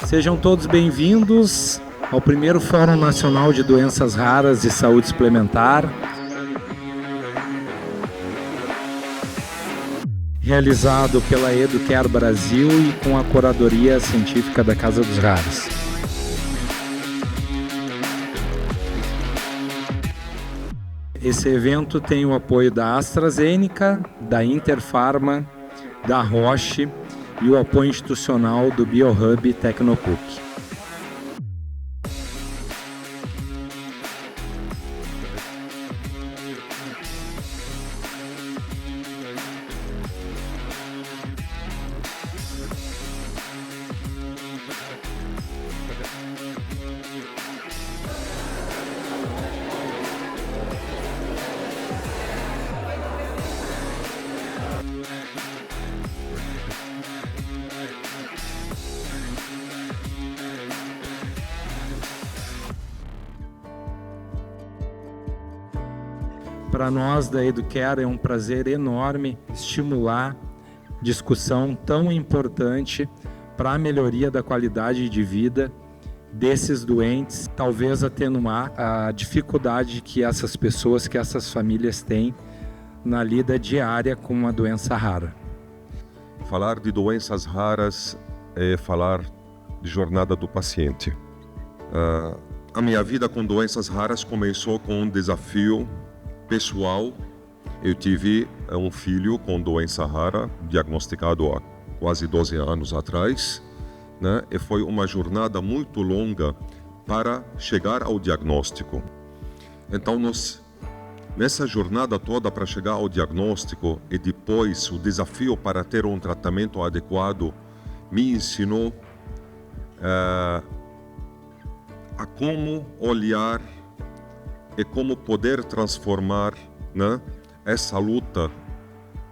Sejam todos bem-vindos ao primeiro Fórum Nacional de Doenças Raras e Saúde Suplementar, realizado pela Educare Brasil e com a curadoria científica da Casa dos Raros. Esse evento tem o apoio da AstraZeneca, da Interpharma, da Roche e o apoio institucional do BioHub Tecnocook. Para nós da Educare é um prazer enorme estimular discussão tão importante para a melhoria da qualidade de vida desses doentes, talvez atenuar a dificuldade que essas pessoas, que essas famílias têm na lida diária com uma doença rara. Falar de doenças raras é falar de jornada do paciente. A minha vida com doenças raras começou com um desafio pessoal. Eu tive um filho com doença rara, diagnosticado há quase 12 anos atrás, né? E foi uma jornada muito longa para chegar ao diagnóstico. Então, nessa jornada toda para chegar ao diagnóstico e depois o desafio para ter um tratamento adequado, me ensinou a como olhar e como poder transformar, né, essa luta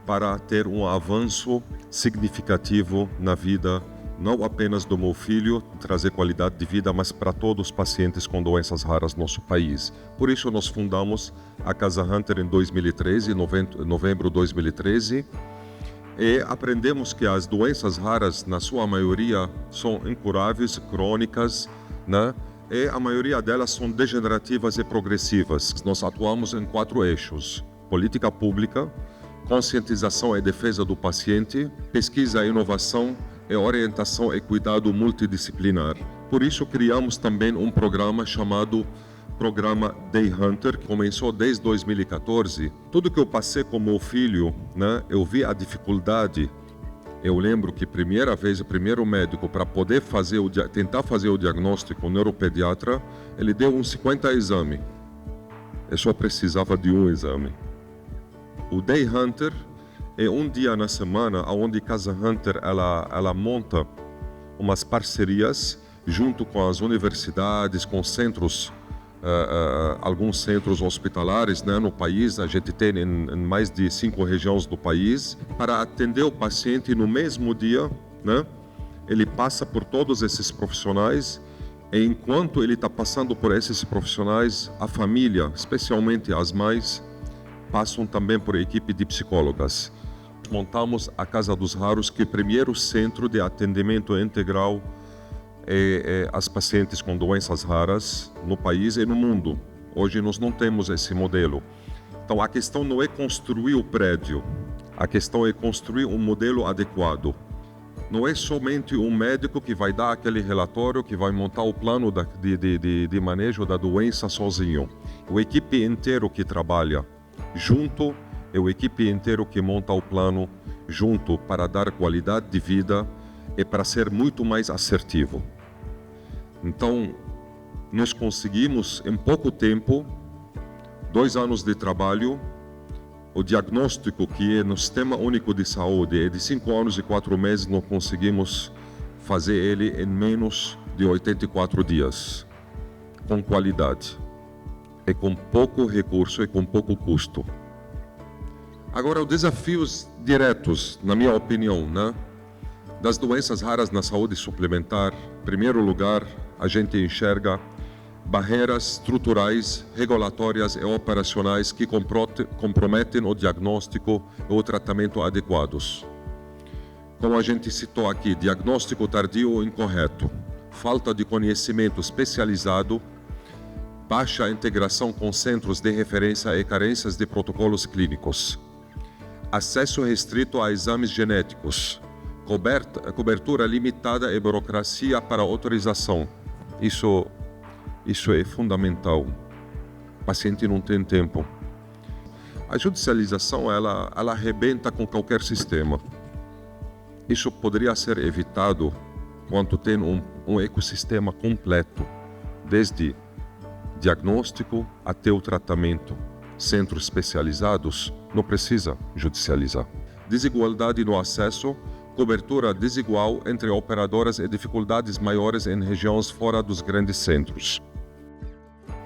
para ter um avanço significativo na vida, não apenas do meu filho, trazer qualidade de vida, mas para todos os pacientes com doenças raras no nosso país. Por isso nós fundamos a Casa Hunter em 2013, novembro de 2013, e aprendemos que as doenças raras, na sua maioria, são incuráveis, crônicas, né? E a maioria delas são degenerativas e progressivas. Nós atuamos em 4 eixos: política pública, conscientização e defesa do paciente, pesquisa e inovação e orientação e cuidado multidisciplinar. Por isso criamos também um programa chamado Programa Day Hunter, que começou desde 2014. Tudo que eu passei com meu filho, né, eu vi a dificuldade. Eu lembro que primeira vez, o primeiro médico para poder tentar fazer o diagnóstico, o neuropediatra, ele deu uns 50 exames. Eu só precisava de um exame. O Day Hunter é um dia na semana onde a Casa Hunter ela monta umas parcerias junto com as universidades, com centros, alguns centros hospitalares, né, no país. A gente tem em mais de 5 regiões do país, para atender o paciente no mesmo dia, né? Ele passa por todos esses profissionais, e enquanto ele está passando por esses profissionais, a família, especialmente as mães, passam também por equipe de psicólogas. Montamos a Casa dos Raros, que é o primeiro centro de atendimento integral as pacientes com doenças raras no país e no mundo. Hoje nós não temos esse modelo. Então a questão não é construir o prédio, a questão é construir um modelo adequado. Não é somente um médico que vai dar aquele relatório, que vai montar o plano de manejo da doença sozinho. É a equipe inteira que trabalha junto, é a equipe inteira que monta o plano junto para dar qualidade de vida e para ser muito mais assertivo. Então, nós conseguimos, em pouco tempo, 2 anos de trabalho, o diagnóstico que é no Sistema Único de Saúde é de 5 anos e 4 meses, nós conseguimos fazer ele em menos de 84 dias, com qualidade, e com pouco recurso e com pouco custo. Agora, os desafios diretos, na minha opinião, né, das doenças raras na saúde suplementar, em primeiro lugar, a gente enxerga barreiras estruturais, regulatórias e operacionais que comprometem o diagnóstico e o tratamento adequados. Como a gente citou aqui, diagnóstico tardio ou incorreto, falta de conhecimento especializado, baixa integração com centros de referência e carências de protocolos clínicos, acesso restrito a exames genéticos, cobertura limitada e burocracia para autorização. Isso é fundamental. O paciente não tem tempo. A judicialização, ela arrebenta com qualquer sistema. Isso poderia ser evitado quando tem um ecossistema completo, desde diagnóstico até o tratamento. Centros especializados não precisa judicializar. Desigualdade no acesso, cobertura desigual entre operadoras e dificuldades maiores em regiões fora dos grandes centros.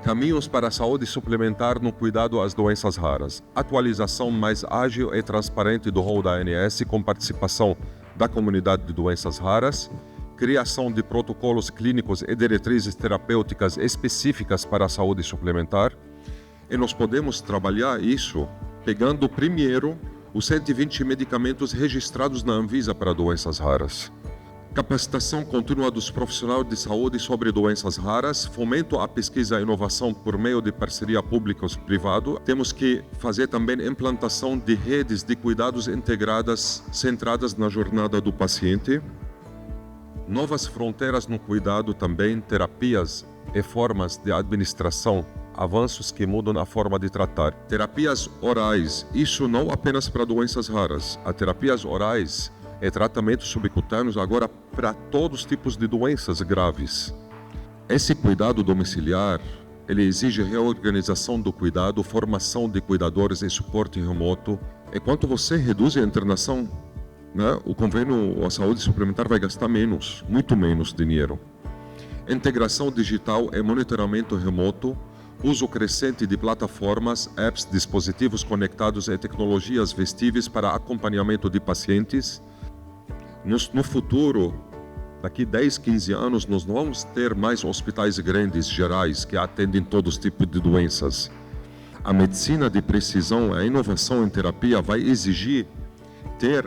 Caminhos para a saúde suplementar no cuidado às doenças raras. Atualização mais ágil e transparente do rol da ANS com participação da comunidade de doenças raras. Criação de protocolos clínicos e diretrizes terapêuticas específicas para a saúde suplementar. E nós podemos trabalhar isso pegando primeiro os 120 medicamentos registrados na Anvisa para doenças raras. Capacitação contínua dos profissionais de saúde sobre doenças raras, fomento à pesquisa e inovação por meio de parceria público-privado. Temos que fazer também implantação de redes de cuidados integradas, centradas na jornada do paciente. Novas fronteiras no cuidado também, terapias e formas de administração, avanços que mudam a forma de tratar. Terapias orais, isso não apenas para doenças raras. As terapias orais é tratamentos subcutâneos agora para todos os tipos de doenças graves. Esse cuidado domiciliar, ele exige reorganização do cuidado, formação de cuidadores e suporte remoto. Enquanto você reduz a internação, né, o convênio, a saúde suplementar vai gastar menos, muito menos dinheiro. Integração digital e monitoramento remoto, uso crescente de plataformas, apps, dispositivos conectados e tecnologias vestíveis para acompanhamento de pacientes. No futuro, daqui 10, 15 anos, nós não vamos ter mais hospitais grandes, gerais, que atendem todos os tipos de doenças. A medicina de precisão, a inovação em terapia vai exigir ter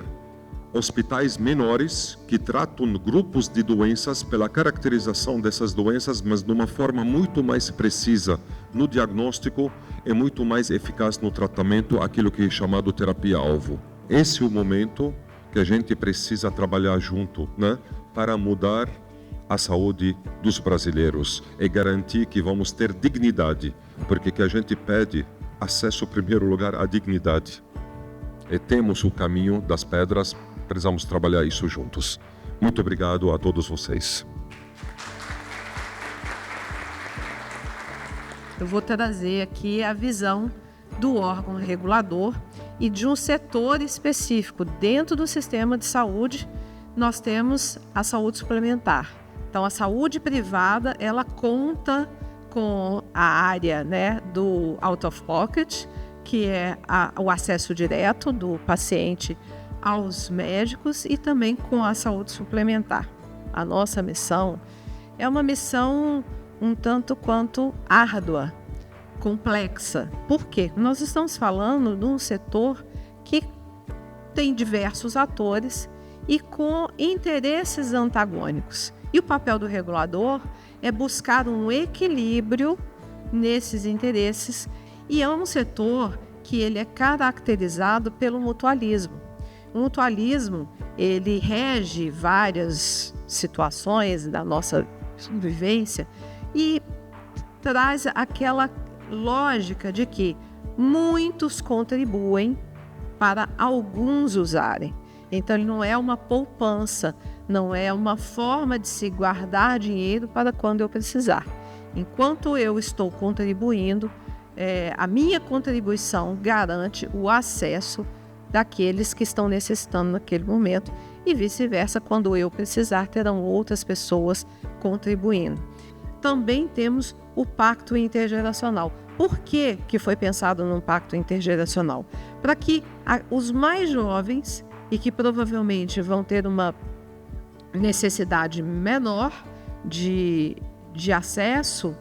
hospitais menores que tratam grupos de doenças pela caracterização dessas doenças, mas de uma forma muito mais precisa no diagnóstico e muito mais eficaz no tratamento, aquilo que é chamado terapia-alvo. Esse é o momento que a gente precisa trabalhar junto, né, para mudar a saúde dos brasileiros e garantir que vamos ter dignidade, porque que a gente pede acesso, em primeiro lugar, à dignidade. E temos o caminho das pedras, precisamos trabalhar isso juntos. Muito obrigado a todos vocês. Eu vou trazer aqui a visão do órgão regulador e de um setor específico. Dentro do sistema de saúde, nós temos a saúde suplementar. Então, a saúde privada, ela conta com a área, né, do out of pocket, que é o acesso direto do paciente aos médicos, e também com a saúde suplementar. A nossa missão é uma missão um tanto quanto árdua, complexa. Por quê? Nós estamos falando de um setor que tem diversos atores e com interesses antagônicos. E o papel do regulador é buscar um equilíbrio nesses interesses, e é um setor que ele é caracterizado pelo mutualismo. O mutualismo, ele rege várias situações da nossa vivência e traz aquela lógica de que muitos contribuem para alguns usarem. Então, ele não é uma poupança, não é uma forma de se guardar dinheiro para quando eu precisar. Enquanto eu estou contribuindo, a minha contribuição garante o acesso daqueles que estão necessitando naquele momento, e vice-versa, quando eu precisar, terão outras pessoas contribuindo. Também temos o pacto intergeracional. Por que foi pensado num pacto intergeracional? Para que os mais jovens, e que provavelmente vão ter uma necessidade menor de acesso,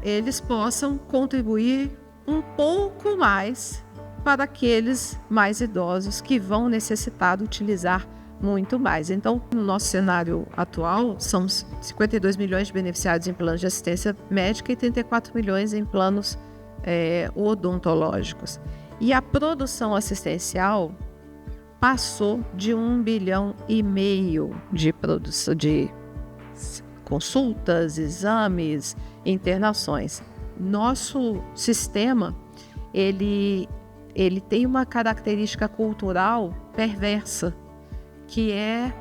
eles possam contribuir um pouco mais para aqueles mais idosos que vão necessitar utilizar muito mais. Então, no nosso cenário atual, são 52 milhões de beneficiados em planos de assistência médica e 34 milhões em planos odontológicos. E a produção assistencial passou de 1,5 bilhão de produção de consultas, exames, internações. Nosso sistema, ele tem uma característica cultural perversa, que é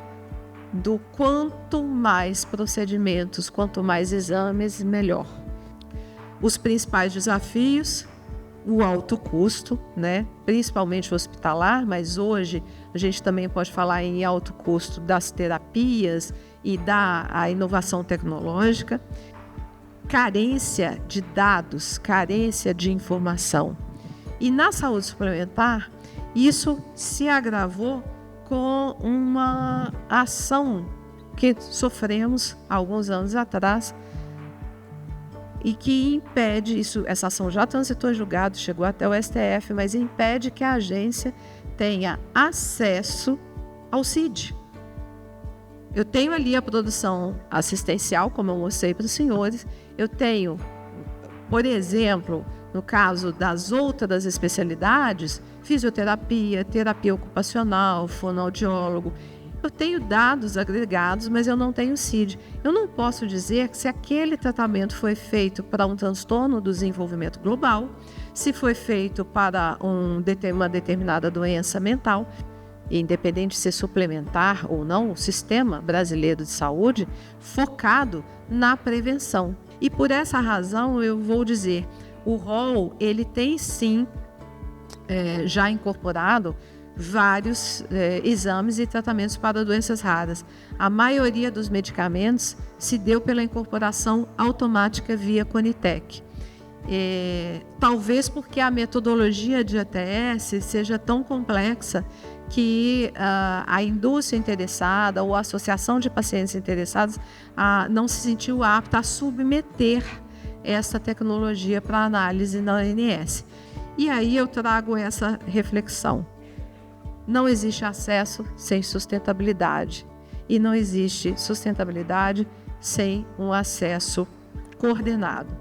do quanto mais procedimentos, quanto mais exames, melhor. Os principais desafios, o alto custo, né? Principalmente hospitalar, mas hoje a gente também pode falar em alto custo das terapias e a inovação tecnológica, carência de dados, carência de informação. E na saúde suplementar, isso se agravou com uma ação que sofremos alguns anos atrás e que impede, essa ação já transitou em julgado, chegou até o STF, mas impede que a agência tenha acesso ao CID. Eu tenho ali a produção assistencial, como eu mostrei para os senhores, eu tenho, por exemplo, no caso das outras especialidades, fisioterapia, terapia ocupacional, fonoaudiólogo. Eu tenho dados agregados, mas eu não tenho CID. Eu não posso dizer que se aquele tratamento foi feito para um transtorno do desenvolvimento global, se foi feito para uma determinada doença mental, independente de ser suplementar ou não, o Sistema Brasileiro de Saúde focado na prevenção. E por essa razão eu vou dizer, o rol, ele tem sim já incorporado vários exames e tratamentos para doenças raras. A maioria dos medicamentos se deu pela incorporação automática via Conitec. Talvez porque a metodologia de ATS seja tão complexa que a indústria interessada ou a associação de pacientes interessados não se sentiu apta a submeter essa tecnologia para análise na ANS. E aí eu trago essa reflexão. Não existe acesso sem sustentabilidade e não existe sustentabilidade sem um acesso coordenado.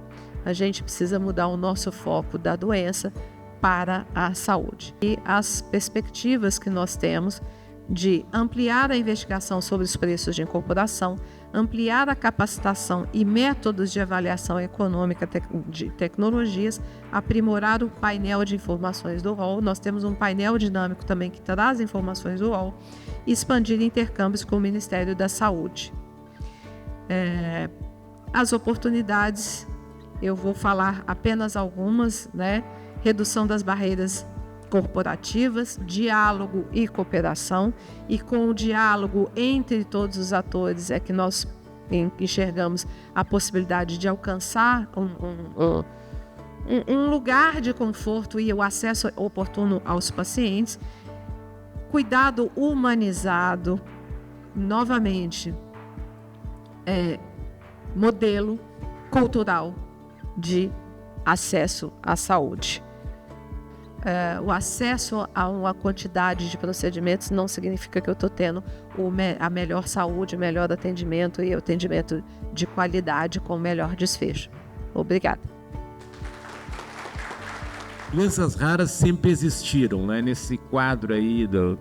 A gente precisa mudar o nosso foco da doença para a saúde. E as perspectivas que nós temos de ampliar a investigação sobre os preços de incorporação, ampliar a capacitação e métodos de avaliação econômica de tecnologias, aprimorar o painel de informações do rol. Nós temos um painel dinâmico também que traz informações do rol, e expandir intercâmbios com o Ministério da Saúde. As oportunidades, eu vou falar apenas algumas, né? Redução das barreiras corporativas, diálogo e cooperação, e com o diálogo entre todos os atores é que nós enxergamos a possibilidade de alcançar um lugar de conforto e o acesso oportuno aos pacientes. Cuidado humanizado, novamente, modelo cultural de acesso à saúde. O acesso a uma quantidade de procedimentos não significa que eu estou tendo a melhor saúde, o melhor atendimento e atendimento de qualidade com o melhor desfecho. Obrigada. Doenças raras sempre existiram, né? Nesse quadro aí do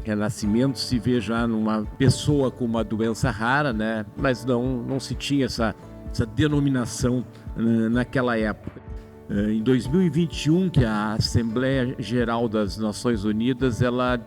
Renascimento se vê já numa pessoa com uma doença rara, né? Mas não se tinha essa denominação naquela época. Em 2021, que a Assembleia Geral das Nações Unidas ela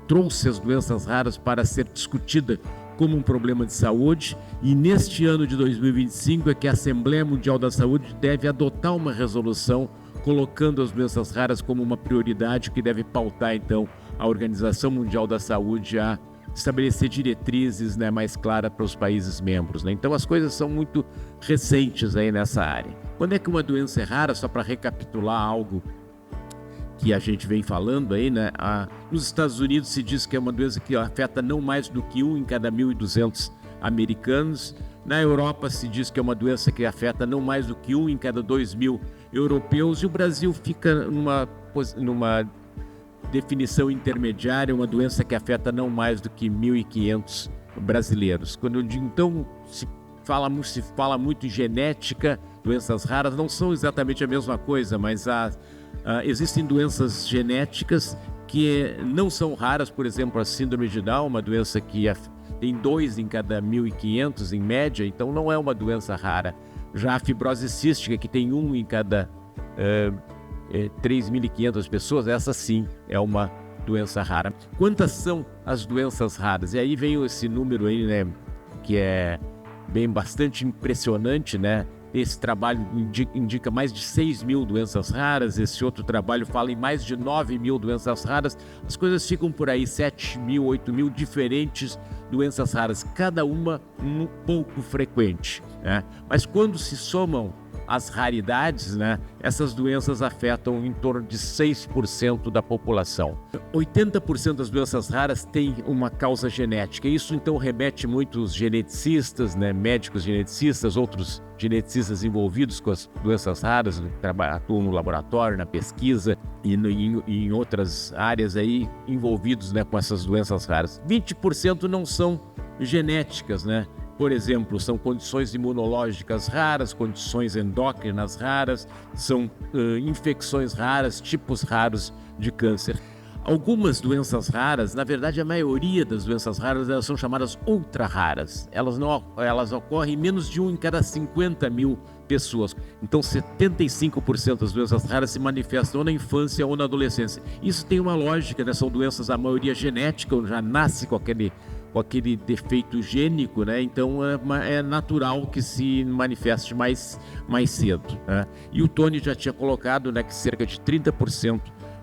trouxe as doenças raras para ser discutida como um problema de saúde, e neste ano de 2025 é que a Assembleia Mundial da Saúde deve adotar uma resolução colocando as doenças raras como uma prioridade que deve pautar então a Organização Mundial da Saúde a estabelecer diretrizes, né, mais claras para os países membros, né? Então as coisas são muito recentes aí nessa área. Quando é que uma doença é rara? Só para recapitular algo que a gente vem falando aí, né? Nos Estados Unidos se diz que é uma doença que afeta não mais do que 1 em cada 1.200 americanos. Na Europa se diz que é uma doença que afeta não mais do que 1 em cada 2.000 europeus. E o Brasil fica numa definição intermediária, uma doença que afeta não mais do que 1.500 brasileiros. Quando eu digo, então, se fala muito em genética, doenças raras não são exatamente a mesma coisa, mas existem doenças genéticas que não são raras, por exemplo, a síndrome de Down, uma doença que tem 2 em cada 1.500 em média, então não é uma doença rara. Já a fibrose cística, que tem 1 em cada 3.500 pessoas, essa sim é uma doença rara. Quantas são as doenças raras? E aí vem esse número aí, né, que é bastante impressionante, né? Esse trabalho indica mais de 6.000 doenças raras, esse outro trabalho fala em mais de 9.000 doenças raras. As coisas ficam por aí, 7.000, 8.000 diferentes doenças raras, cada uma um pouco frequente, né? Mas quando se somam as raridades, né, essas doenças afetam em torno de 6% da população. 80% das doenças raras têm uma causa genética. Isso então remete muito os geneticistas, né, médicos geneticistas, outros geneticistas envolvidos com as doenças raras, atuam no laboratório, na pesquisa e em outras áreas aí envolvidos, né, com essas doenças raras. 20% não são genéticas, né? Por exemplo, são condições imunológicas raras, condições endócrinas raras, são infecções raras, tipos raros de câncer. Algumas doenças raras, na verdade a maioria das doenças raras, elas são chamadas ultra raras. Elas ocorrem em menos de 1 em cada 50.000 pessoas. Então 75% das doenças raras se manifestam ou na infância ou na adolescência. Isso tem uma lógica, né? São doenças, a maioria genética, já nasce com aquele defeito gênico, né? Então é natural que se manifeste mais cedo, né? E o Tony já tinha colocado, né, que cerca de 30%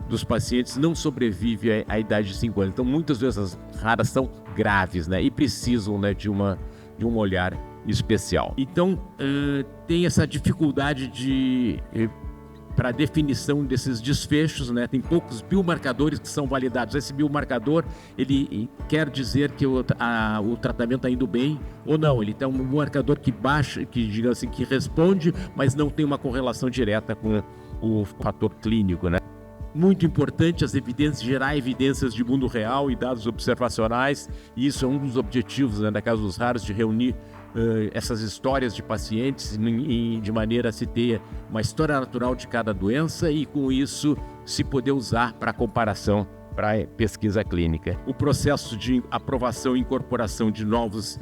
dos pacientes não sobrevive à idade de 5 anos. Então muitas doenças raras são graves, né, e precisam, né, de um olhar especial. Então tem essa dificuldade para a definição desses desfechos, né? Tem poucos biomarcadores que são validados. Esse biomarcador, ele quer dizer que o tratamento está indo bem ou não. Ele tem um marcador que baixa, que diga assim, que responde, mas não tem uma correlação direta com o fator clínico, né? Muito importante gerar evidências de mundo real e dados observacionais, e isso é um dos objetivos, né, da Casa dos Raros, de reunir essas histórias de pacientes de maneira a se ter uma história natural de cada doença e com isso se poder usar para comparação para pesquisa clínica. O processo de aprovação e incorporação de novos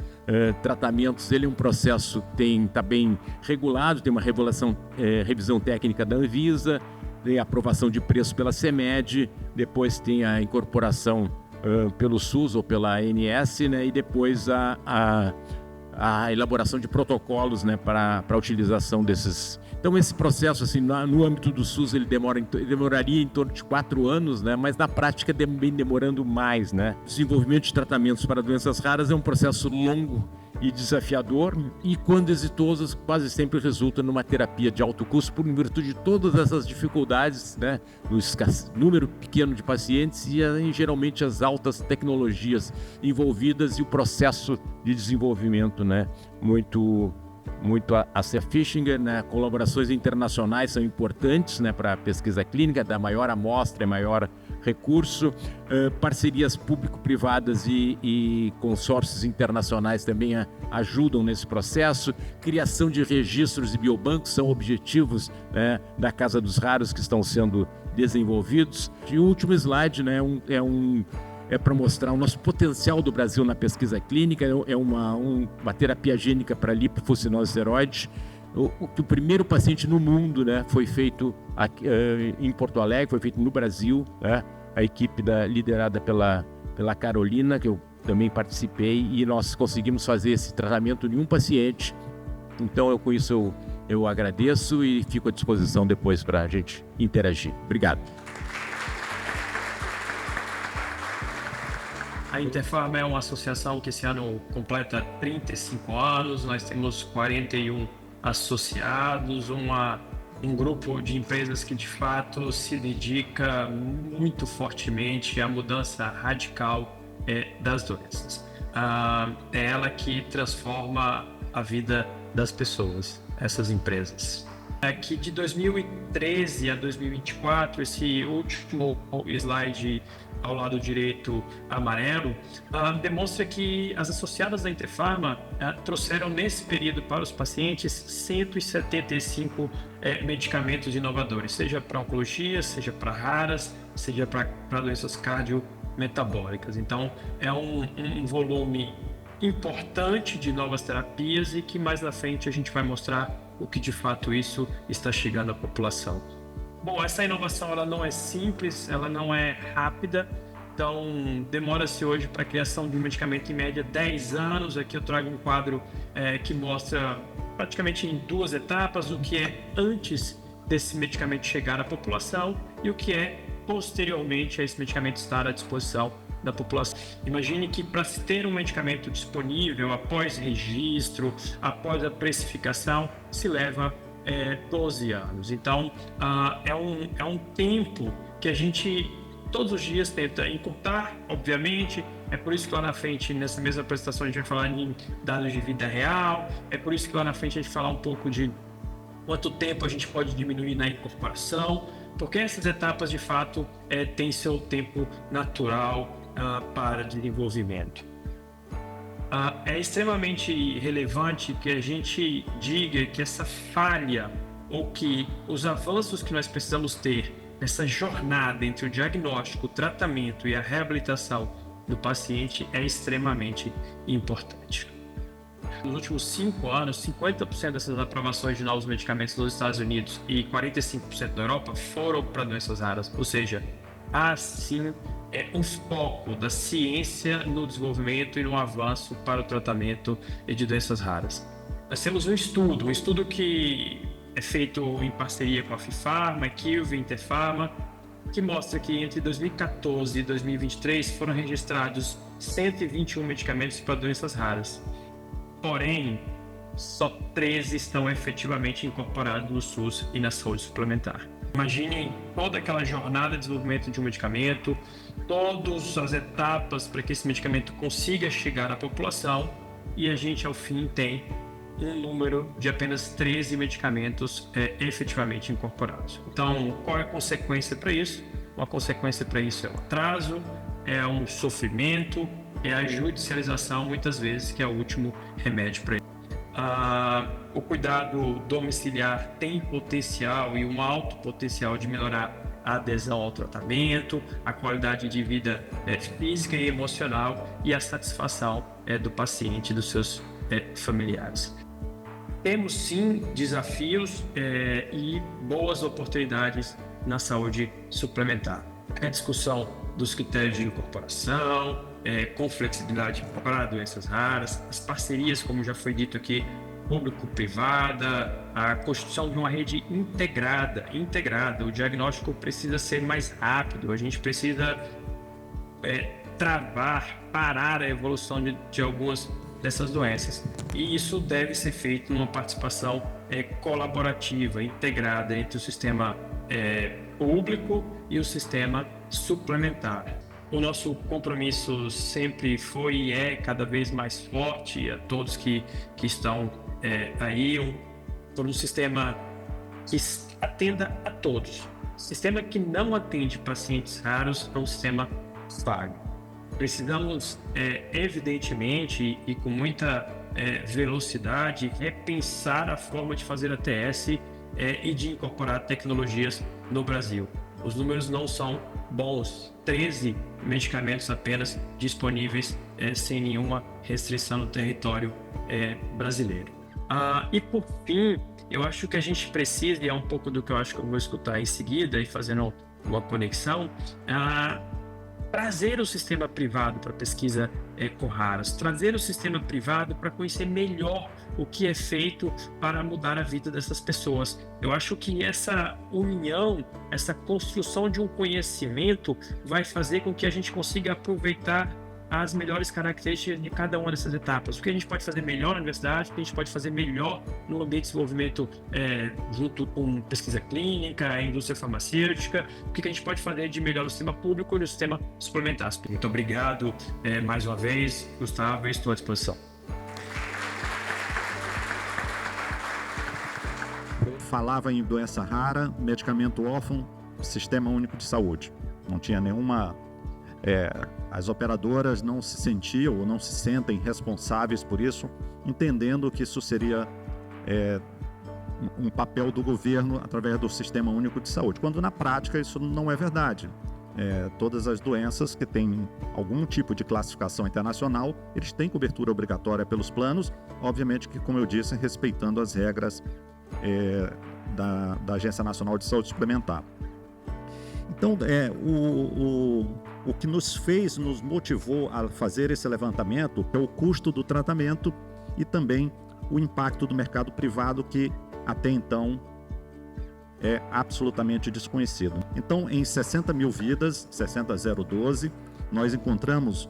tratamentos, ele é um processo que está bem regulado, tem uma revisão técnica da Anvisa, tem a aprovação de preço pela CEMED, depois tem a incorporação pelo SUS ou pela ANS, né, e depois a elaboração de protocolos, né, para a utilização desses. Então esse processo, assim, no âmbito do SUS, ele demoraria em torno de 4 anos, né, mas na prática vem demorando mais, né. O desenvolvimento de tratamentos para doenças raras é um processo longo e desafiador, e quando exitoso, quase sempre resulta numa terapia de alto custo por virtude de todas essas dificuldades, né, no número pequeno de pacientes e geralmente as altas tecnologias envolvidas e o processo de desenvolvimento, né, muito a Fischinger, né, colaborações internacionais são importantes, né, para a pesquisa clínica, da maior amostra, maior recurso, parcerias público-privadas e consórcios internacionais também ajudam nesse processo, criação de registros e biobancos são objetivos, né, da Casa dos Raros que estão sendo desenvolvidos. E o último slide, né, é para mostrar o nosso potencial do Brasil na pesquisa clínica, é uma terapia gênica para lipofucinose esteroide. O primeiro paciente no mundo, né, foi feito aqui, em Porto Alegre, foi feito no Brasil, né, a equipe liderada pela Carolina, que eu também participei, e nós conseguimos fazer esse tratamento em um paciente. Então com isso eu agradeço e fico à disposição depois para a gente interagir. Obrigado. A Interpharma é uma associação que esse ano completa 35 anos, nós temos 41 associados, um grupo de empresas que de fato se dedica muito fortemente à mudança radical das doenças. É ela que transforma a vida das pessoas, essas empresas. é que de 2013 a 2024, esse último slide ao lado direito amarelo, demonstra que as associadas da Interpharma trouxeram nesse período para os pacientes 175 medicamentos inovadores, seja para oncologia, seja para raras, seja para doenças cardiometabólicas. Então, é um volume importante de novas terapias e que mais na frente a gente vai mostrar o que de fato isso está chegando à população. Bom, essa inovação ela não é simples, ela não é rápida, então demora-se hoje para a criação de um medicamento em média 10 anos. Aqui eu trago um quadro que mostra praticamente em 2 etapas o que é antes desse medicamento chegar à população e o que é posteriormente a esse medicamento estar à disposição da população. Imagine que para se ter um medicamento disponível após registro, após a precificação, se leva 12 anos. Então, é um tempo que a gente todos os dias tenta encurtar, obviamente. É por isso que lá na frente, nessa mesma apresentação, a gente vai falar em dados de vida real. É por isso que lá na frente a gente vai falar um pouco de quanto tempo a gente pode diminuir na incorporação, porque essas etapas, de fato, têm seu tempo natural para desenvolvimento. É extremamente relevante que a gente diga que essa falha ou que os avanços que nós precisamos ter nessa jornada entre o diagnóstico, o tratamento e a reabilitação do paciente é extremamente importante. Nos últimos 5 anos, 50% dessas aprovações de novos medicamentos nos Estados Unidos e 45% na Europa foram para doenças raras, ou seja, há sim um foco da ciência no desenvolvimento e no avanço para o tratamento de doenças raras. Nós temos um estudo que é feito em parceria com a Fipharma, Equilve, Interpharma, que mostra que entre 2014 e 2023 foram registrados 121 medicamentos para doenças raras. Porém, só 13 estão efetivamente incorporados no SUS e na saúde suplementar. Imaginem toda aquela jornada de desenvolvimento de um medicamento, todas as etapas para que esse medicamento consiga chegar à população e a gente, ao fim, tem um número de apenas 13 medicamentos efetivamente incorporados. Então, qual é a consequência para isso? Uma consequência para isso é um atraso, é um sofrimento, é a judicialização, muitas vezes, que é o último remédio para ele. O cuidado domiciliar tem potencial e um alto potencial de melhorar a adesão ao tratamento, a qualidade de vida física e emocional e a satisfação do paciente e dos seus familiares. Temos sim desafios e boas oportunidades na saúde suplementar. A discussão dos critérios de incorporação, com flexibilidade para doenças raras, as parcerias, como já foi dito aqui, público-privada, a construção de uma rede integrada. O diagnóstico precisa ser mais rápido, a gente precisa parar a evolução de algumas dessas doenças. E isso deve ser feito numa participação colaborativa, integrada entre o sistema público e o sistema suplementar. O nosso compromisso sempre foi e é cada vez mais forte a todos que estão aí, por um sistema que atenda a todos. O sistema que não atende pacientes raros é um sistema pago. Precisamos, evidentemente, e com muita velocidade, repensar a forma de fazer ATS e de incorporar tecnologias no Brasil. Os números não são bons, 13 medicamentos apenas disponíveis sem nenhuma restrição no território brasileiro. E por fim, eu acho que a gente precisa, e é um pouco do que eu acho que eu vou escutar em seguida e fazendo uma conexão, trazer o sistema privado para pesquisa com raras, trazer o sistema privado para conhecer melhor o que é feito para mudar a vida dessas pessoas. Eu acho que essa união, essa construção de um conhecimento vai fazer com que a gente consiga aproveitar as melhores características de cada uma dessas etapas. O que a gente pode fazer melhor na universidade, o que a gente pode fazer melhor no ambiente de desenvolvimento junto com pesquisa clínica, a indústria farmacêutica, o que a gente pode fazer de melhor no sistema público e no sistema suplementar. Muito obrigado mais uma vez, Gustavo, estou à disposição. falava em doença rara, medicamento órfão, Sistema Único de Saúde. Não tinha nenhuma... as operadoras não se sentiam ou não se sentem responsáveis por isso, entendendo que isso seria um papel do governo através do Sistema Único de Saúde, quando na prática isso não é verdade. Todas as doenças que têm algum tipo de classificação internacional, eles têm cobertura obrigatória pelos planos, obviamente que, como eu disse, respeitando as regras da Agência Nacional de Saúde Suplementar. Então, o que nos motivou a fazer esse levantamento é o custo do tratamento e também o impacto do mercado privado, que até então é absolutamente desconhecido. Então, em 60 mil vidas, 60.012, nós encontramos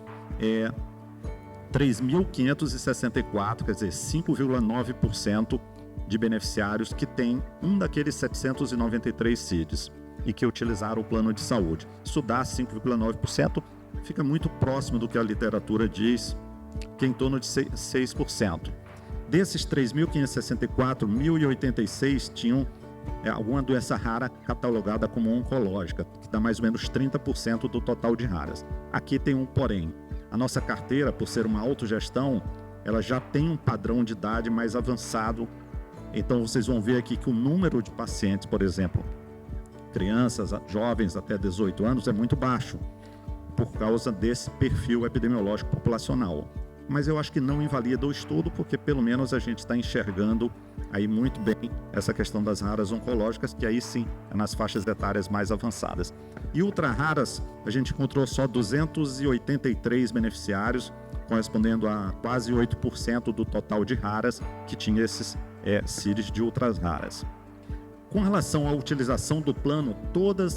3.564, quer dizer, 5,9% de beneficiários que têm um daqueles 793 CIDs e que utilizaram o plano de saúde. Isso dá 5,9%, fica muito próximo do que a literatura diz, que é em torno de 6%. Desses 3.564, 1.086 tinham alguma doença rara catalogada como oncológica, que dá mais ou menos 30% do total de raras. Aqui tem um porém. A nossa carteira, por ser uma autogestão, ela já tem um padrão de idade mais avançado. Então vocês vão ver aqui que o número de pacientes, por exemplo, crianças, jovens até 18 anos, é muito baixo, por causa desse perfil epidemiológico populacional. Mas eu acho que não invalida o estudo, porque pelo menos a gente está enxergando aí muito bem essa questão das raras oncológicas, que aí sim é nas faixas etárias mais avançadas. E ultra raras, a gente encontrou só 283 beneficiários, correspondendo a quase 8% do total de raras que tinha esses CIDs de ultras raras. Com relação à utilização do plano, toda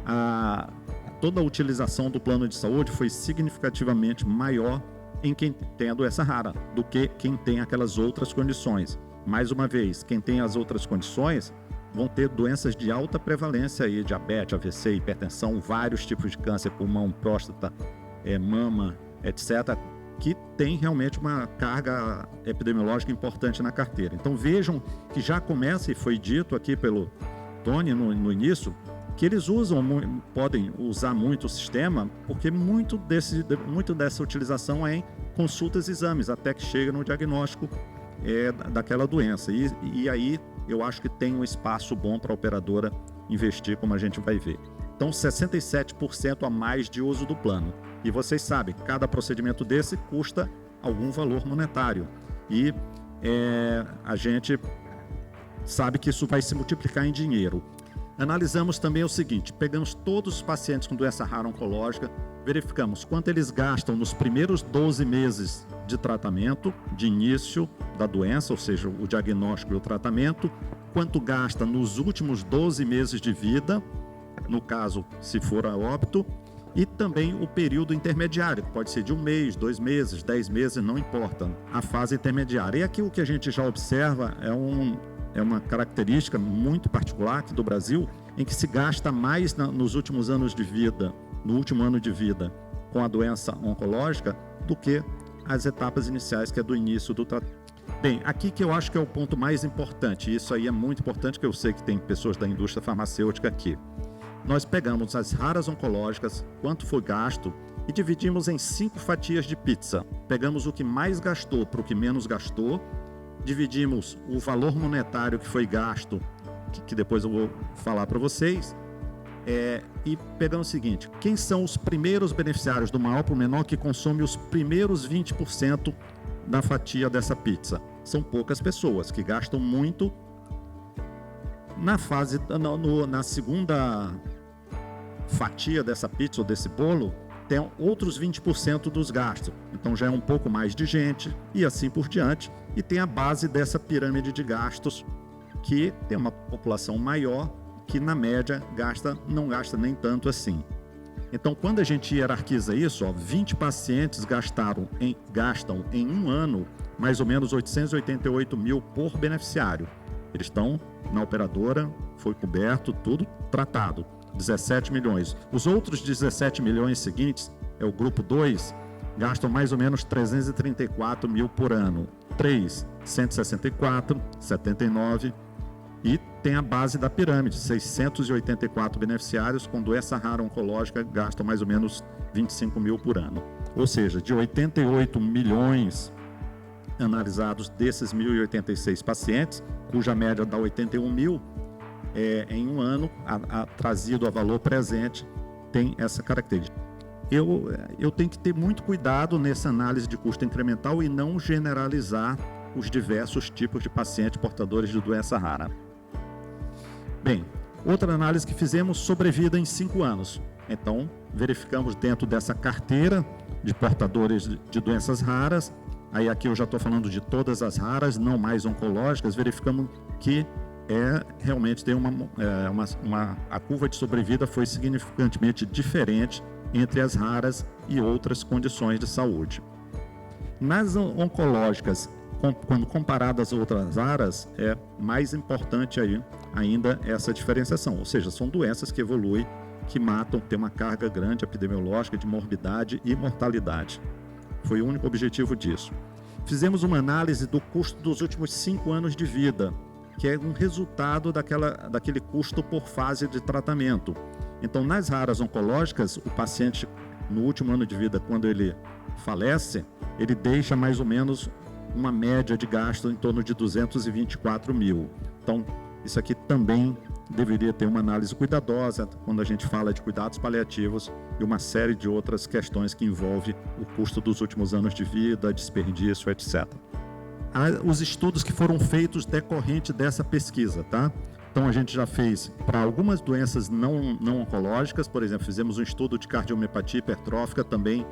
a utilização do plano de saúde foi significativamente maior em quem tem a doença rara do que quem tem aquelas outras condições. Mais uma vez, quem tem as outras condições vão ter doenças de alta prevalência, aí, diabetes, AVC, hipertensão, vários tipos de câncer, pulmão, próstata, mama, etc., que tem realmente uma carga epidemiológica importante na carteira. Então vejam que já começa, e foi dito aqui pelo Tony no início, que eles podem usar muito o sistema, porque muito dessa utilização é em consultas e exames, até que chega no diagnóstico daquela doença. E aí eu acho que tem um espaço bom para a operadora investir, como a gente vai ver. Então, 67% a mais de uso do plano. E vocês sabem, cada procedimento desse custa algum valor monetário. E a gente sabe que isso vai se multiplicar em dinheiro. Analisamos também o seguinte: pegamos todos os pacientes com doença rara oncológica, verificamos quanto eles gastam nos primeiros 12 meses de tratamento, de início da doença, ou seja, o diagnóstico e o tratamento, quanto gasta nos últimos 12 meses de vida, no caso, se for a óbito, e também o período intermediário, que pode ser de 1 mês, 2 meses, 10 meses, não importa, a fase intermediária. E aqui o que a gente já observa é uma característica muito particular aqui do Brasil, em que se gasta mais nos últimos anos de vida, no último ano de vida, com a doença oncológica, do que as etapas iniciais, que é do início do tratamento. Bem, aqui que eu acho que é o ponto mais importante, e isso aí é muito importante, que eu sei que tem pessoas da indústria farmacêutica aqui. Nós pegamos as raras oncológicas, quanto foi gasto, e dividimos em 5 fatias de pizza. Pegamos o que mais gastou para o que menos gastou, dividimos o valor monetário que foi gasto, que depois eu vou falar para vocês, e pegamos o seguinte: quem são os primeiros beneficiários, do maior para o menor, que consomem os primeiros 20% da fatia dessa pizza? São poucas pessoas que gastam muito. Na segunda fatia dessa pizza ou desse bolo, tem outros 20% dos gastos. Então já é um pouco mais de gente e assim por diante. E tem a base dessa pirâmide de gastos, que tem uma população maior, que na média não gasta nem tanto assim. Então, quando a gente hierarquiza isso, 20 pacientes gastam em um ano mais ou menos 888 mil por beneficiário. Eles estão na operadora, foi coberto, tudo tratado, 17 milhões. Os outros 17 milhões seguintes, é o grupo 2, gastam mais ou menos 334 mil por ano. 3, 164, 79, E tem a base da pirâmide, 684 beneficiários com doença rara oncológica gastam mais ou menos 25 mil por ano. Ou seja, de 88 milhões analisados desses 1.086 pacientes, cuja média dá 81 mil, em um ano, trazido a valor presente, tem essa característica. Eu tenho que ter muito cuidado nessa análise de custo incremental e não generalizar os diversos tipos de pacientes portadores de doença rara. Bem, outra análise que fizemos, sobrevida em 5 anos. Então, verificamos dentro dessa carteira de portadores de doenças raras, aí aqui eu já estou falando de todas as raras, não mais oncológicas, verificamos que realmente tem a curva de sobrevida foi significantemente diferente entre as raras e outras condições de saúde. Nas oncológicas, quando comparadas às outras raras, é mais importante ainda essa diferenciação, ou seja, são doenças que evoluem, que matam, tem uma carga grande epidemiológica de morbidade e mortalidade. Foi o único objetivo disso. Fizemos uma análise do custo dos últimos 5 anos de vida, que é um resultado daquele custo por fase de tratamento. Então, nas raras oncológicas, o paciente, no último ano de vida, quando ele falece, ele deixa mais ou menos uma média de gasto em torno de 224 mil. Então, isso aqui também deveria ter uma análise cuidadosa quando a gente fala de cuidados paliativos e uma série de outras questões que envolvem o custo dos últimos anos de vida, desperdício, etc. Os estudos que foram feitos decorrente dessa pesquisa, tá? Então, a gente já fez para algumas doenças não oncológicas, por exemplo, fizemos um estudo de cardiomiopatia hipertrófica, também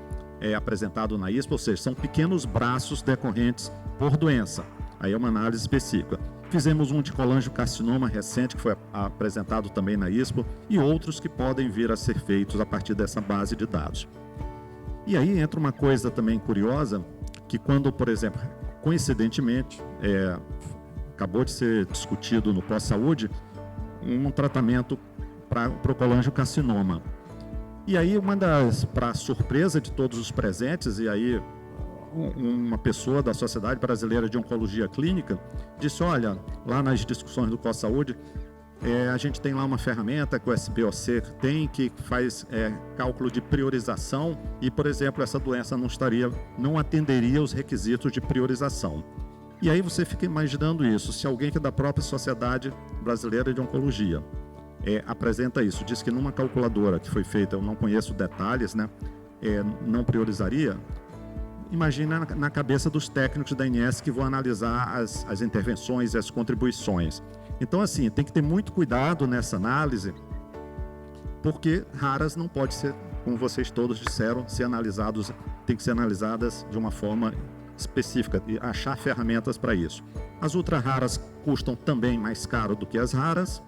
apresentado na ISPA, ou seja, são pequenos braços decorrentes por doença. Aí é uma análise específica. Fizemos um de colangiocarcinoma recente, que foi apresentado também na ISPA, e outros que podem vir a ser feitos a partir dessa base de dados. E aí entra uma coisa também curiosa, que quando, por exemplo, coincidentemente, acabou de ser discutido no pós-saúde um tratamento para o colangiocarcinoma. E aí, para surpresa de todos os presentes, e aí uma pessoa da Sociedade Brasileira de Oncologia Clínica disse, olha, lá nas discussões do pós-saúde, a gente tem lá uma ferramenta que o SBOC tem, que faz cálculo de priorização e, por exemplo, essa doença não atenderia os requisitos de priorização. E aí você fica imaginando isso, se alguém que é da própria Sociedade Brasileira de Oncologia apresenta isso, diz que numa calculadora que foi feita, eu não conheço detalhes, né, não priorizaria, imagina na cabeça dos técnicos da ANS que vão analisar as intervenções e as contribuições. Então, assim, tem que ter muito cuidado nessa análise, porque raras não pode ser, como vocês todos disseram, tem que ser analisadas de uma forma específica e achar ferramentas para isso. As ultra raras custam também mais caro do que as raras,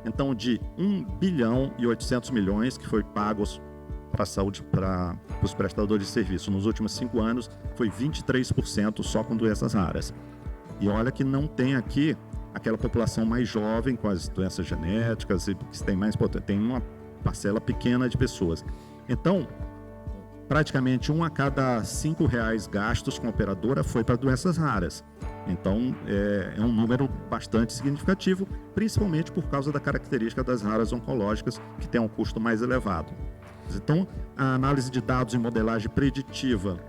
então de 1 bilhão e 800 milhões que foi pagos para a saúde, para os prestadores de serviço nos últimos 5 anos, foi 23% só com doenças raras. E olha que não tem aqui aquela população mais jovem com as doenças genéticas, e que tem uma parcela pequena de pessoas. Então, praticamente 1 a cada 5 reais gastos com a operadora foi para doenças raras. Então, é um número bastante significativo, principalmente por causa da característica das raras oncológicas, que tem um custo mais elevado. Então, a análise de dados e modelagem preditiva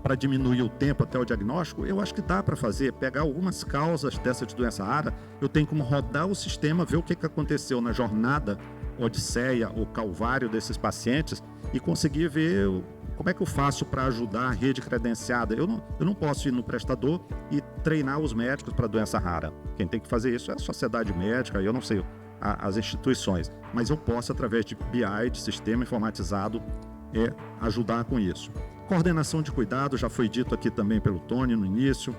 para diminuir o tempo até o diagnóstico, eu acho que dá para fazer, pegar algumas causas dessa de doença rara, eu tenho como rodar o sistema, ver o que aconteceu na jornada odisseia ou calvário desses pacientes e conseguir ver como é que eu faço para ajudar a rede credenciada. Eu não posso ir no prestador e treinar os médicos para doença rara. Quem tem que fazer isso é a sociedade médica, eu não sei, as instituições. Mas eu posso, através de BI, de sistema informatizado, ajudar com isso. Coordenação de cuidado, já foi dito aqui também pelo Tony no início.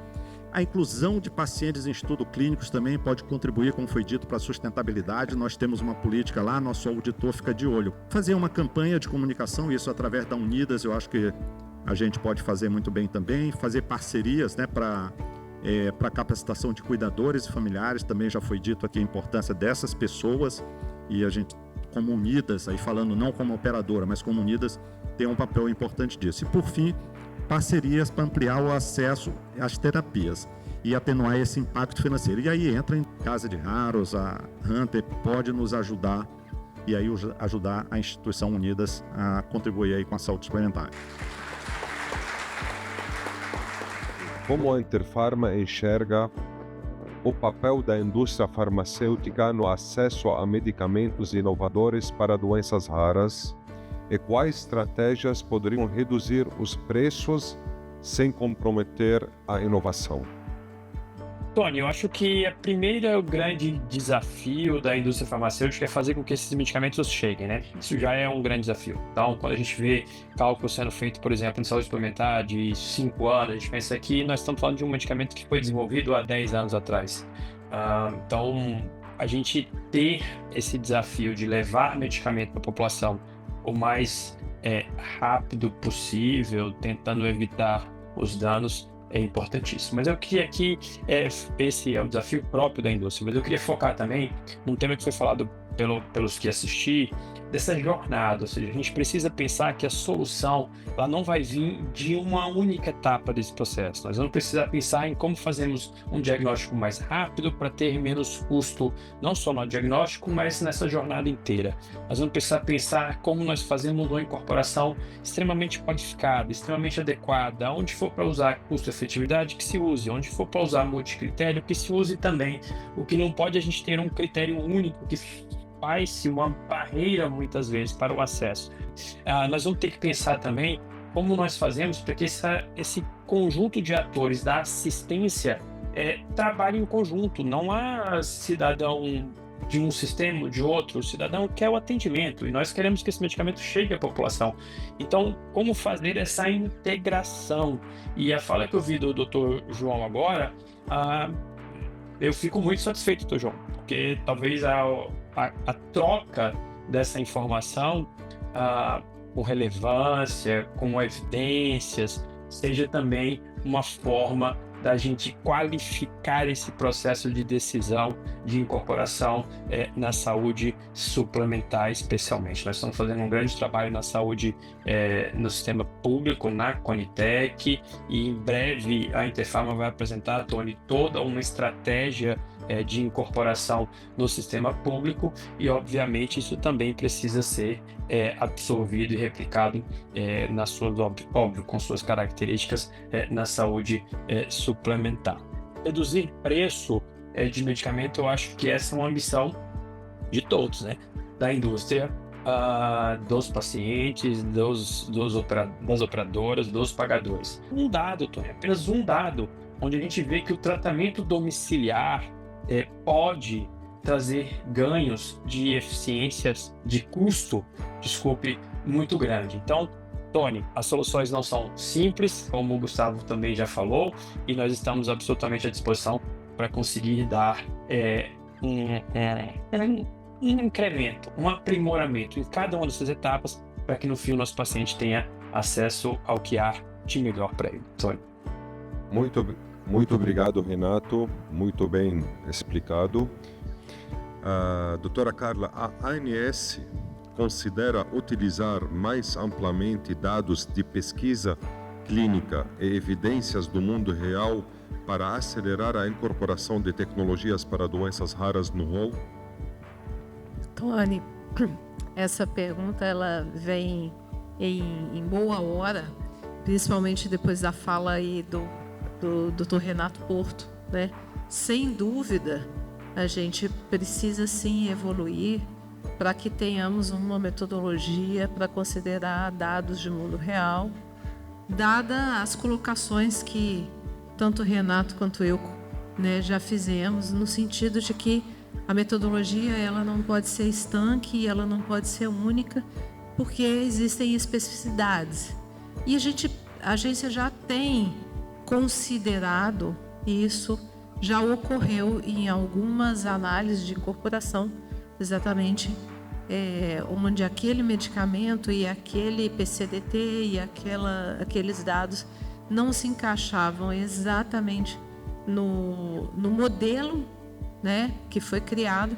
A inclusão de pacientes em estudos clínicos também pode contribuir, como foi dito, para a sustentabilidade. Nós temos uma política lá, nosso auditor fica de olho. Fazer uma campanha de comunicação, isso através da Unidas, eu acho que a gente pode fazer muito bem também. Fazer parcerias, né, para capacitação de cuidadores e familiares, também já foi dito aqui a importância dessas pessoas. E a gente, como Unidas, aí falando não como operadora, mas como Unidas, tem um papel importante disso. E por fim, parcerias para ampliar o acesso às terapias. e atenuar esse impacto financeiro. E aí entra em Casa de Raros, a Hunter pode nos ajudar e aí ajudar a Instituição Unidas a contribuir aí com a saúde suplementar. Como a Interpharma enxerga o papel da indústria farmacêutica no acesso a medicamentos inovadores para doenças raras e quais estratégias poderiam reduzir os preços sem comprometer a inovação? Tony, eu acho que o primeiro grande desafio da indústria farmacêutica é fazer com que esses medicamentos cheguem, né? Isso já é um grande desafio. Então, quando a gente vê cálculos sendo feito, por exemplo, em saúde suplementar de 5 anos, a gente pensa que nós estamos falando de um medicamento que foi desenvolvido há 10 anos atrás. Então, a gente ter esse desafio de levar medicamento para a população o mais rápido possível, tentando evitar os danos, é importantíssimo. Mas eu queria aqui, esse é o desafio próprio da indústria, mas eu queria focar também num tema que foi falado pelos que assisti, dessa jornada, ou seja, a gente precisa pensar que a solução ela não vai vir de uma única etapa desse processo. Nós vamos precisar pensar em como fazemos um diagnóstico mais rápido para ter menos custo, não só no diagnóstico, mas nessa jornada inteira. Nós vamos precisar pensar como nós fazemos uma incorporação extremamente qualificada, extremamente adequada, onde for para usar custo-efetividade, que se use, onde for para usar multicritério, que se use também. O que não pode a gente ter um critério único que faz-se uma barreira muitas vezes para o acesso. Nós vamos ter que pensar também como nós fazemos para que esse conjunto de atores da assistência trabalhe em conjunto. Não há cidadão de um sistema ou de outro, o cidadão quer o atendimento e nós queremos que esse medicamento chegue à população. Então, como fazer essa integração? E a fala que eu vi do Dr. João agora, eu fico muito satisfeito, Dr. João, porque talvez a troca dessa informação com relevância, com evidências, seja também uma forma da gente qualificar esse processo de decisão de incorporação na saúde suplementar, especialmente. Nós estamos fazendo um grande trabalho na saúde no sistema público, na Conitec, e em breve a Interpharma vai apresentar, Tony, toda uma estratégia de incorporação no sistema público e, obviamente, isso também precisa ser absorvido e replicado óbvio, com suas características na saúde suplementar. Reduzir preço de medicamento, eu acho que essa é uma ambição de todos, né? Da indústria, dos pacientes, das operadoras, dos pagadores. Um dado, Tony, apenas um dado, onde a gente vê que o tratamento domiciliar pode trazer ganhos de eficiências de custo, muito grande. Então, Tony, as soluções não são simples, como o Gustavo também já falou, e nós estamos absolutamente à disposição para conseguir dar um incremento, um aprimoramento em cada uma dessas etapas, para que no fim o nosso paciente tenha acesso ao que há de melhor para ele. Tony. Muito obrigado, Renato. Muito bem explicado. Doutora Carla, a ANS considera utilizar mais amplamente dados de pesquisa clínica e evidências do mundo real para acelerar a incorporação de tecnologias para doenças raras no rol? Tony, essa pergunta ela vem em boa hora, principalmente depois da fala aí do Dr. Renato Porto, né? Sem dúvida, a gente precisa sim evoluir para que tenhamos uma metodologia para considerar dados de mundo real, dada as colocações que tanto o Renato quanto eu, né, já fizemos, no sentido de que a metodologia ela não pode ser estanque, ela não pode ser única, porque existem especificidades. E a agência já tem considerado isso, já ocorreu em algumas análises de incorporação, exatamente onde aquele medicamento e aquele PCDT e aqueles dados não se encaixavam exatamente no modelo, né, que foi criado,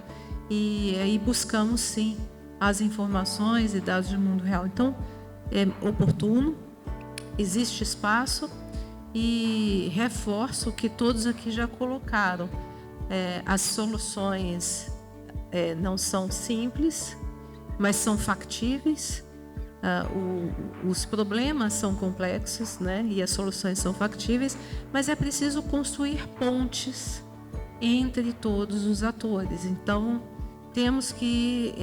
e aí buscamos sim as informações e dados do mundo real. Então, é oportuno, existe espaço, e reforço o que todos aqui já colocaram. As soluções não são simples, mas são factíveis. Os problemas são complexos, né? E as soluções são factíveis, mas é preciso construir pontes entre todos os atores. Então, temos que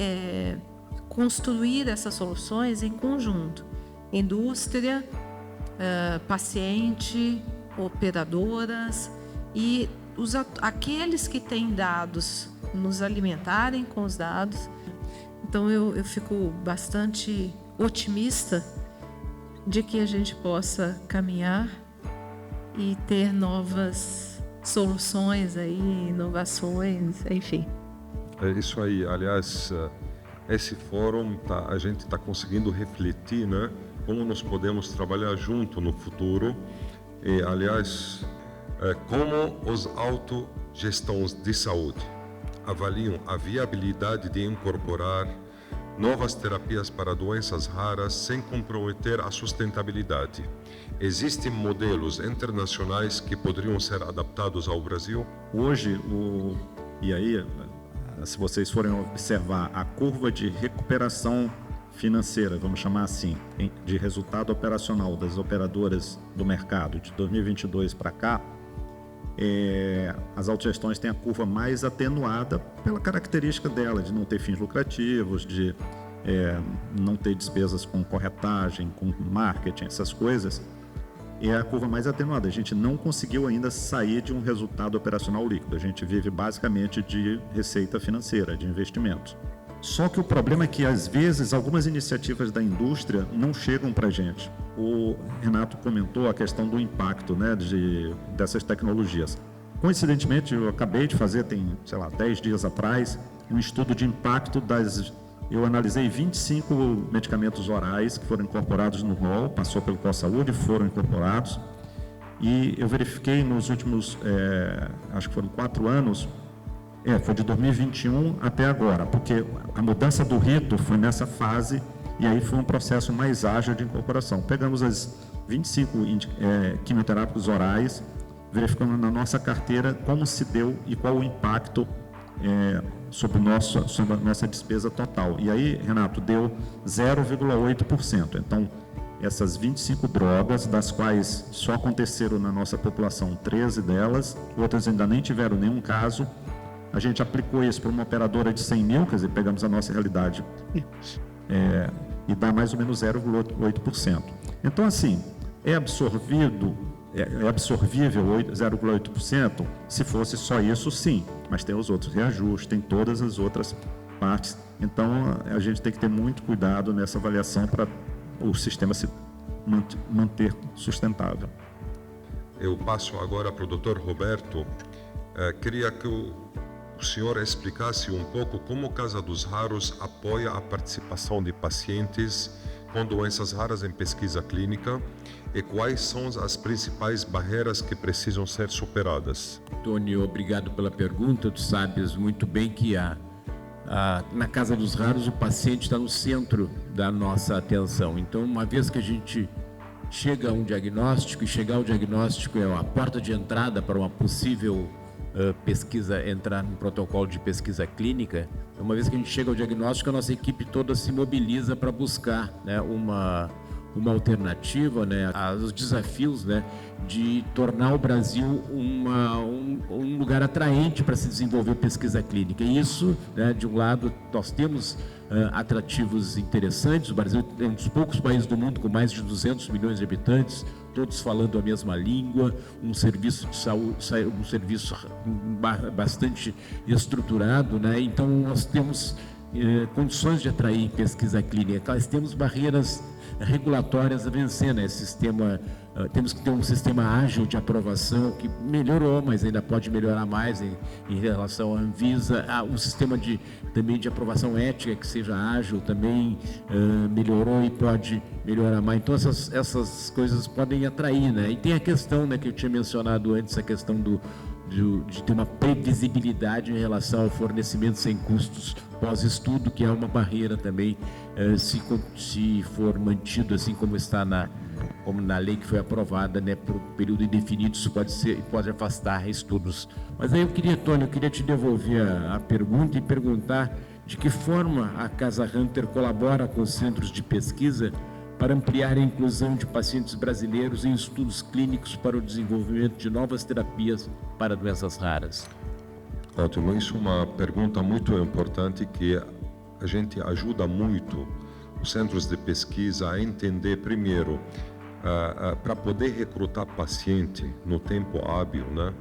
construir essas soluções em conjunto. Indústria, paciente, operadoras e aqueles que têm dados nos alimentarem com os dados. Então, eu fico bastante otimista de que a gente possa caminhar e ter novas soluções aí, inovações, enfim. É isso aí. Aliás, esse fórum a gente está conseguindo refletir, né, como nós podemos trabalhar junto no futuro. E, aliás, como os autogestões de saúde avaliam a viabilidade de incorporar novas terapias para doenças raras sem comprometer a sustentabilidade. Existem modelos internacionais que poderiam ser adaptados ao Brasil? Hoje, e aí, se vocês forem observar a curva de recuperação financeira, vamos chamar assim, de resultado operacional das operadoras do mercado de 2022 para cá, as autogestões têm a curva mais atenuada pela característica dela, de não ter fins lucrativos, de não ter despesas com corretagem, com marketing, essas coisas. É a curva mais atenuada. A gente não conseguiu ainda sair de um resultado operacional líquido. A gente vive basicamente de receita financeira, de investimentos. Só que o problema é que, às vezes, algumas iniciativas da indústria não chegam para a gente. O Renato comentou a questão do impacto, né, dessas tecnologias. Coincidentemente, eu acabei de fazer, tem, 10 dias atrás, um estudo de impacto Eu analisei 25 medicamentos orais que foram incorporados no rol, passou pelo COSaúde, foram incorporados. E eu verifiquei nos últimos, acho que foram 4 anos, foi de 2021 até agora, porque a mudança do rito foi nessa fase e aí foi um processo mais ágil de incorporação. Pegamos as 25 quimioterápicos orais, verificando na nossa carteira como se deu e qual o impacto sobre a nossa despesa total. E aí, Renato, deu 0,8%. Então, essas 25 drogas, das quais só aconteceram na nossa população 13 delas, outras ainda nem tiveram nenhum caso. A gente aplicou isso para uma operadora de 100 mil, quer dizer, pegamos a nossa realidade e dá mais ou menos 0,8%. Então, assim, é absorvível 0,8%? Se fosse só isso, sim, mas tem os outros reajustes, tem todas as outras partes. Então, a gente tem que ter muito cuidado nessa avaliação para o sistema se manter sustentável. Eu passo agora para o Dr. Roberto. Queria que o senhor explicasse um pouco como Casa dos Raros apoia a participação de pacientes com doenças raras em pesquisa clínica e quais são as principais barreiras que precisam ser superadas. Tony, obrigado pela pergunta. Tu sabes muito bem que na Casa dos Raros o paciente está no centro da nossa atenção. Então, uma vez que a gente chega a um diagnóstico, e chegar ao diagnóstico é a porta de entrada para uma possível pesquisa, entrar no protocolo de pesquisa clínica. Uma vez que a gente chega ao diagnóstico, a nossa equipe toda se mobiliza para buscar, né, uma alternativa, né, aos desafios, né, de tornar o Brasil um lugar atraente para se desenvolver pesquisa clínica. E isso, né, de um lado, nós temos atrativos interessantes. O Brasil é um dos poucos países do mundo com mais de 200 milhões de habitantes, todos falando a mesma língua, um serviço de saúde, um serviço bastante estruturado, né? Então nós temos condições de atrair pesquisa clínica. Nós temos barreiras regulatórias a vencer, né? Temos que ter um sistema ágil de aprovação que melhorou, mas ainda pode melhorar mais em relação à Anvisa. Um sistema também de aprovação ética que seja ágil também melhorou e pode melhorar mais. Então essas coisas podem atrair, né? E tem a questão, né, que eu tinha mencionado antes, a questão de ter uma previsibilidade em relação ao fornecimento sem custos pós-estudo, que é uma barreira também, se for mantido assim como está como na lei que foi aprovada, né, por período indefinido, isso pode afastar estudos. Mas aí Tony, eu queria te devolver a pergunta e perguntar de que forma a Casa Hunter colabora com os centros de pesquisa para ampliar a inclusão de pacientes brasileiros em estudos clínicos para o desenvolvimento de novas terapias para doenças raras. Ótimo, isso é uma pergunta muito importante que a gente ajuda muito os centros de pesquisa a entender primeiro, para poder recrutar paciente no tempo hábil, né?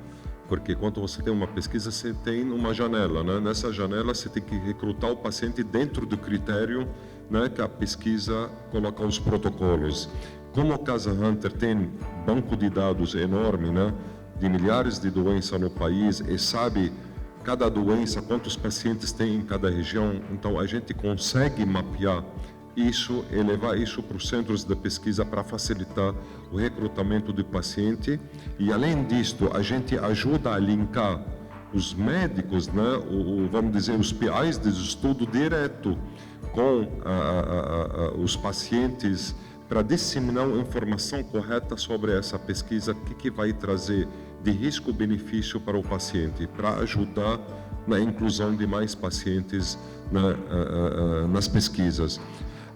Porque quando você tem uma pesquisa, você tem uma janela, né? Nessa janela você tem que recrutar o paciente dentro do critério, né, que a pesquisa coloca os protocolos. Como a Casa Hunter tem banco de dados enorme, né, de milhares de doenças no país e sabe cada doença, quantos pacientes tem em cada região, então a gente consegue mapear isso e levar isso para os centros de pesquisa para facilitar o recrutamento do paciente. E além disto, a gente ajuda a linkar os médicos, né, vamos dizer, os PIs de estudo direto com os pacientes para disseminar a informação correta sobre essa pesquisa, o que vai trazer de risco-benefício para o paciente, para ajudar na inclusão de mais pacientes nas pesquisas.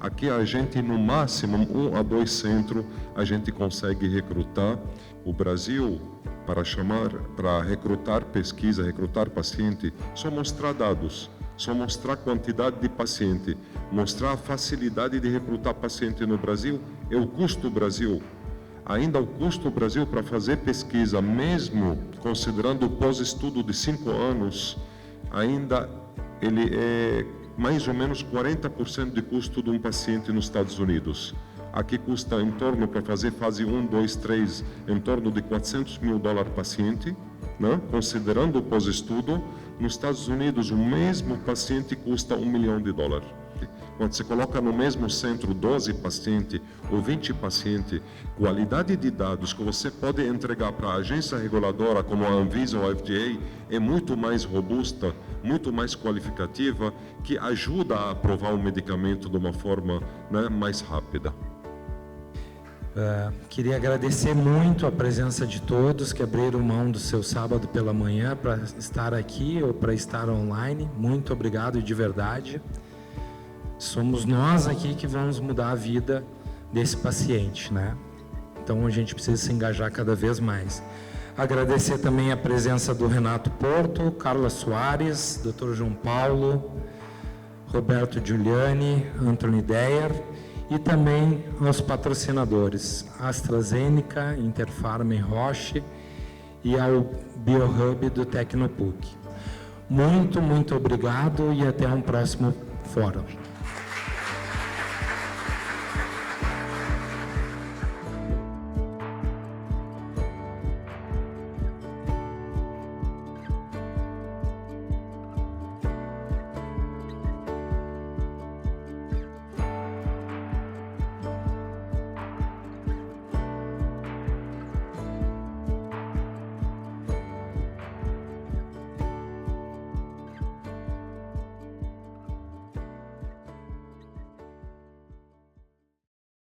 Aqui a gente, no máximo, 1 a 2 centros, a gente consegue recrutar. O Brasil, para recrutar pesquisa, recrutar paciente, só mostrar dados, só mostrar quantidade de paciente, mostrar a facilidade de recrutar paciente no Brasil e o custo do Brasil. Ainda o custo do Brasil para fazer pesquisa, mesmo considerando o pós-estudo de 5 anos, ainda ele é mais ou menos 40% de custo de um paciente nos Estados Unidos. Aqui custa em torno, para fazer fase 1, 2, 3, em torno de $400 mil paciente, né? Considerando o pós-estudo. Nos Estados Unidos, o mesmo paciente custa $1 milhão. Quando você coloca no mesmo centro 12 pacientes ou 20 pacientes, qualidade de dados que você pode entregar para a agência reguladora como a Anvisa ou a FDA é muito mais robusta, muito mais qualificativa, que ajuda a aprovar o medicamento de uma forma, né, mais rápida. Queria agradecer muito a presença de todos que abriram mão do seu sábado pela manhã para estar aqui ou para estar online. Muito obrigado de verdade. Somos nós aqui que vamos mudar a vida desse paciente, né? Então a gente precisa se engajar cada vez mais. Agradecer também a presença do Renato Porto, Carla Soares, Dr. João Paulo, Roberto Giuliani, Anthony Deyer e também aos patrocinadores AstraZeneca, Interpharma e Roche e ao BioHub do Tecnopuc. Muito obrigado e até um próximo fórum.